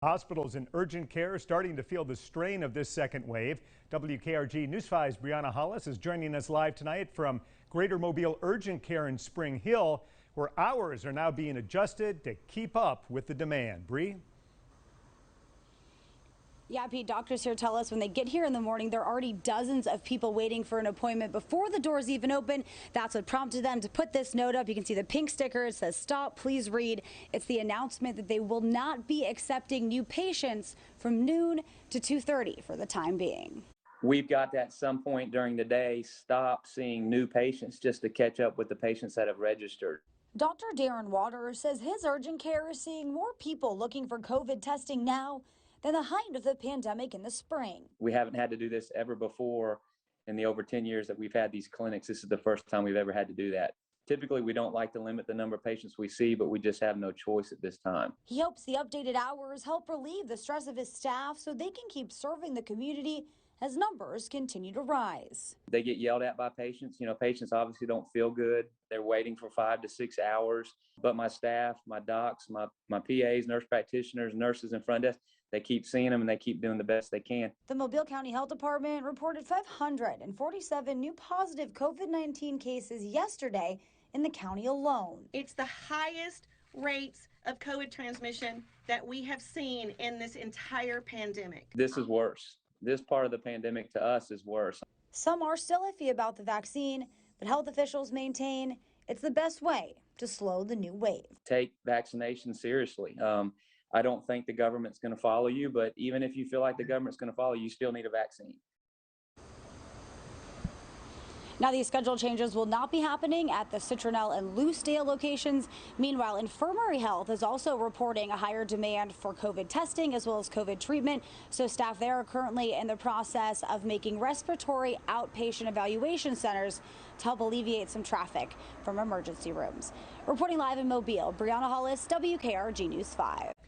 Hospitals in urgent care are starting to feel the strain of this second wave. WKRG News 5's Brianna Hollis is joining us live tonight from Greater Mobile Urgent Care in Spring Hill, where hours are now being adjusted to keep up with the demand. Bree? Yeah, Pete, doctors here tell us when they get here in the morning, there are already dozens of people waiting for an appointment before the doors even open. That's what prompted them to put this note up. You can see the pink sticker. It says, "Stop, please read." It's the announcement that they will not be accepting new patients from noon to 2:30 for the time being. We've got to, at some point during the day, stop seeing new patients just to catch up with the patients that have registered. Dr. Darren Waters says his urgent care is seeing more people looking for COVID testing now than the height of the pandemic in the spring. We haven't had to do this ever before in the over 10 years that we've had these clinics. This is the first time we've ever had to do that. Typically, we don't like to limit the number of patients we see, but we just have no choice at this time. He hopes the updated hours help relieve the stress of his staff so they can keep serving the community as numbers continue to rise. They get yelled at by patients. You know, patients obviously don't feel good. They're waiting for 5 to 6 hours. But my staff, my docs, my PAs, nurse practitioners, nurses and front desk, they keep seeing them and they keep doing the best they can. The Mobile County Health Department reported 547 new positive COVID-19 cases yesterday in the county alone. It's the highest rates of COVID transmission that we have seen in this entire pandemic. This is worse. This part of the pandemic to us is worse. Some are still iffy about the vaccine, but health officials maintain it's the best way to slow the new wave. Take vaccination seriously. I don't think the government's going to follow you, but even if you feel like the government's going to follow you, you still need a vaccine. Now, these schedule changes will not be happening at the Citronelle and Loosedale locations. Meanwhile, Infirmary Health is also reporting a higher demand for COVID testing as well as COVID treatment. So staff there are currently in the process of making respiratory outpatient evaluation centers to help alleviate some traffic from emergency rooms. Reporting live in Mobile, Brianna Hollis, WKRG News 5.